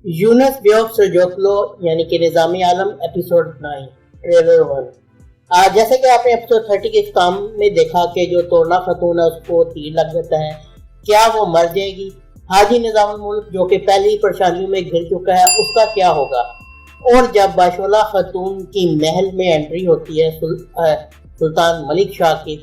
यूनस बेओफ सरजोकलो यानी कि निज़ाम आलम episode 9 trailer 1। जैसे कि आपने एपिसोड 30 के इख्तिताम में देखा कि जो तोरना खातून है उसको तीर लग जाता है, क्या वो मर जाएगी? हाजी निज़ामुल मुल्क जो कि पहले ही परेशानियों में घिर चुका है, उसका क्या होगा? और जब बाशोला खातून की महल में एंट्री होती है सुल्तान मलिक शाह की,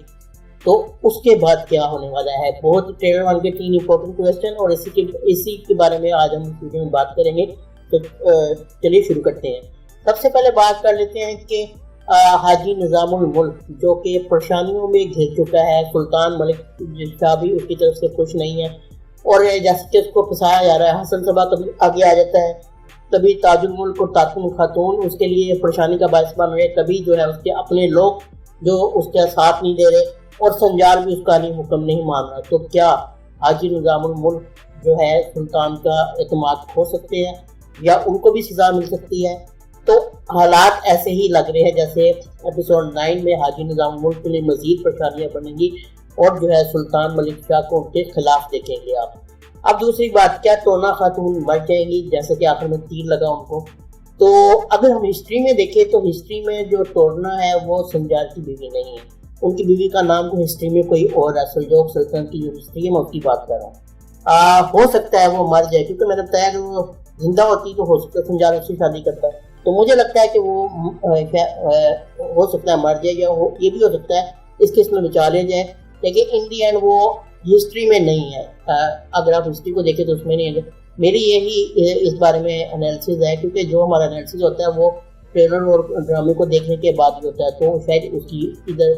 तो उसके बाद क्या होने वाला है? बहुत ट्रेलर 1 के 3 इंपॉर्टेंट क्वेश्चन और इसी के बारे में आज हम इस वीडियो में बात करेंगे। तो चलिए शुरू करते हैं। सबसे पहले बात कर लेते हैं कि हाजी निज़ामुल मुल्क जो कि परेशानियों में घिर चुका है, सुल्तान मलिक शाह भी उसकी तरफ से खुश नहीं है और जैसे कि उसको फंसाया जा रहा है। हसन सबा कभी आगे आ जाता है, कभी ताजुल मुल्क और तातुन खातून उसके लिए परेशानी का बायस बन रहे, कभी जो है उसके अपने लोग जो उसका साथ नहीं दे रहे और संजार भी उसका नहीं हुक्म नहीं मान रहा। तो क्या हाजी निज़ामुल मुल्क जो है सुल्तान का एतमाद खो सकते हैं या उनको भी सज़ा मिल सकती है? तो हालात ऐसे ही लग रहे हैं जैसे एपिसोड 9 में हाजी निज़ामुल मुल्क के लिए मज़ीद परेशानियाँ बनेंगी और जो है सुल्तान मलिक शाह को उनके खिलाफ देखेंगे आप। अब दूसरी बात, क्या तोरना खातून मर जाएंगी जैसे कि आखिर में तीर लगा उनको? तो अगर हम हिस्ट्री में देखें तो हिस्ट्री में जो तोरना है वो संजार की बीवी नहीं है, उनकी बीवी का नाम तो हिस्ट्री में कोई और है। सुल्जोक सल्तनत की जो हिस्ट्री है मैं उसकी बात कर रहा हूँ। हो सकता है वो मर जाए, क्योंकि मैंने बताया कि वो जिंदा होती तो हो सकता है संजार उससे शादी करता है, तो मुझे लगता है कि वो हो सकता है मर जाए, या ये भी हो सकता है इस केस में बचा ले जाए, लेकिन इन दी एंड वो हिस्ट्री में नहीं है। अगर आप हिस्ट्री को देखें तो उसमें नहीं है। मेरी यही इस बारे में एनालिसिस है, क्योंकि जो हमारा एनालिसिस होता है वो ट्रेलर और ड्रामे को देखने के बाद ही होता है। तो शायद उसकी इधर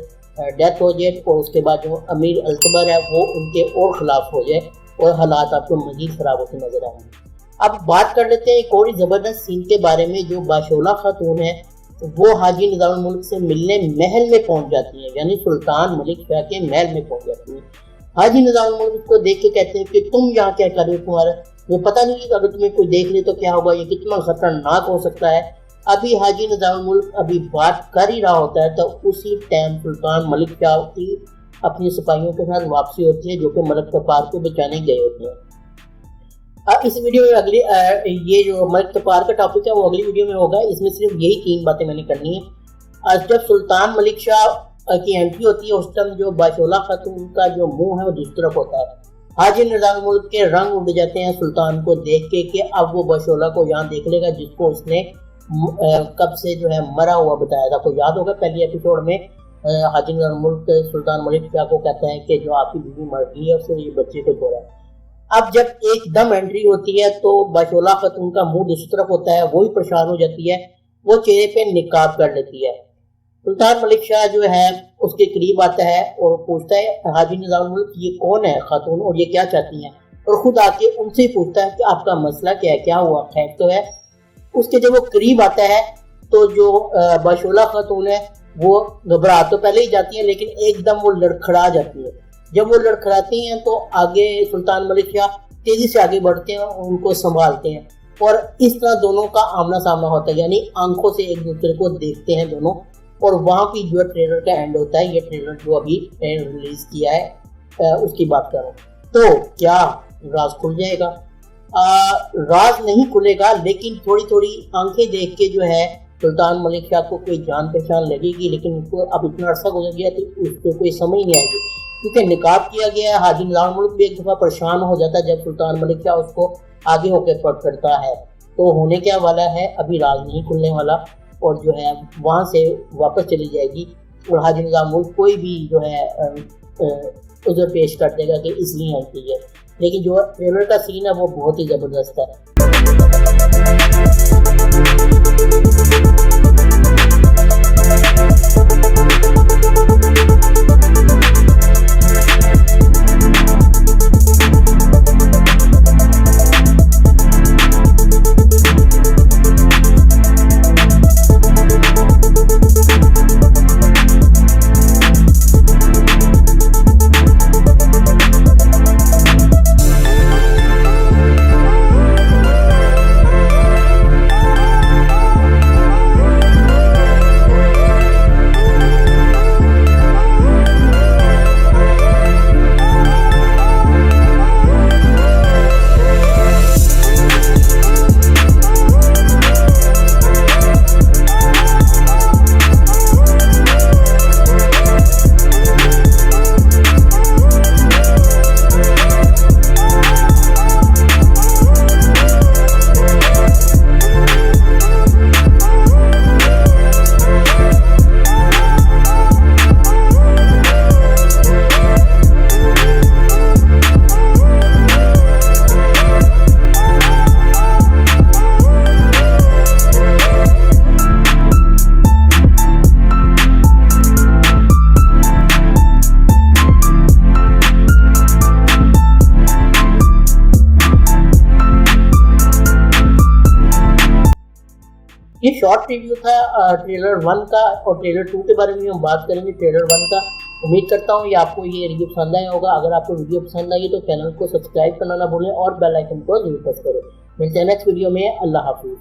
डेथ हो जाए और उसके बाद जो अमीर अल्तबर है वो उनके और खिलाफ हो जाए और हालात आपको मजीद खराब होते नजर आएंगे। अब बात कर लेते हैं एक और जबरदस्त सीन के बारे में। जो बाशोला खातून है वो हाजी निज़ामुल मुल्क से मिलने महल में पहुंच जाती है, यानी सुल्तान मलिक शाह के महल में पहुंच जाती है। हाजी निज़ामुल मुल्क को देख के कहते हैं कि तुम यहाँ क्या कर रहे हो, तुम्हारा वो पता नहीं कि अगर तुम्हें कोई देख ले तो क्या होगा, ये कितना खतरनाक हो सकता है। अभी हाजी निज़ामुल मुल्क अभी बात कर ही रहा होता है तो उसी टाइम सुल्तान मलिक शाह की अपनी सिपाहियों के साथ वापसी होती है, जो कि मलिक तपार को बचाने गए होते हैं। इस वीडियो में अगली ये जो मलिक तपार का टॉपिक है वो अगली वीडियो में होगा। इसमें सिर्फ यही 3 बातें मैंने करनी है। जब सुल्तान मलिक शाह की एंट्री होती है उस टाइम जो बाशोला खातून का जो मुंह है वो दूसरी तरफ होता है। हाजी निज़ामुल मुल्क के रंग उड़ जाते हैं सुल्तान को देख के कि अब वो बाशोला को यहाँ देख लेगा जिसको उसने कब से जो है मरा हुआ बताया था। तो याद होगा पहले एपिसोड में हाजी निज़ामुल मुल्क सुल्तान मलिक शाह को कहता है कि जो आपकी बीवी मर गई है उससे ये बच्चे को छोड़ा है। अब जब एकदम एंट्री होती है तो बाशोला खातून का मुंह दूसरी तरफ होता है, वो भी परेशान हो जाती है, वो चेहरे पे निकाब कर लेती है। सुल्तान मलिक शाह जो है उसके करीब आता है और पूछता है हाजी निज़ामुल मुल्क ये कौन है खातून और ये क्या चाहती हैं, और खुद आके उनसे पूछता है कि आपका मसला क्या है, क्या हुआ, खैर तो है। उसके जब वो करीब आता है तो जो बाशोला खातून है वो घबरा तो पहले ही जाती है, लेकिन एकदम वो लड़खड़ा जाती है। जब वो लड़खड़ाती हैं तो आगे सुल्तान मलिक शाह तेजी से आगे बढ़ते हैं और उनको संभालते हैं और इस तरह दोनों का आमना सामना होता है, यानी आंखों से एक दूसरे को देखते हैं दोनों। और वहाँ की जो ट्रेलर का एंड होता है, ये ट्रेलर जो अभी रिलीज किया है उसकी बात करो तो क्या राज खुल जाएगा? राज नहीं खुलेगा, लेकिन थोड़ी थोड़ी आंखें देख के जो है सुल्तान मलिक शाह को कोई जान पहचान लगेगी, लेकिन उसको अब इतना अर्सा गुजर गया तो उसको कोई समझ नहीं आएगी, क्योंकि निकाब किया गया है। हाजी निज़ामुल मुल्क भी एक दफ़ा परेशान हो जाता है जब सुल्तान मलिक शाह उसको आगे होकर पकड़ता है। तो होने क्या वाला है, अभी राज नहीं खुलने वाला और जो है वहाँ से वापस चली जाएगी और हाजी निज़ामुल मुल्क कोई भी जो है उधर पेश कर देगा कि इसलिए आई है। लेकिन जो ट्रेलर का सीन है वो बहुत ही ज़बरदस्त है। یہ شارٹ ریویو تھا ٹریلر 1 کا، اور ٹریلر 2 کے بارے میں ہم بات کریں گے ٹریلر 1 کا۔ امید کرتا ہوں یہ آپ کو یہ ریویو پسند آیا ہوگا۔ اگر آپ کو ویڈیو پسند آئی تو چینل کو سبسکرائب کرنا نہ بھولیں اور بیل آئکن کو ضرور پریس کریں۔ ملتے ہیں نیکسٹ ویڈیو میں، اللہ حافظ۔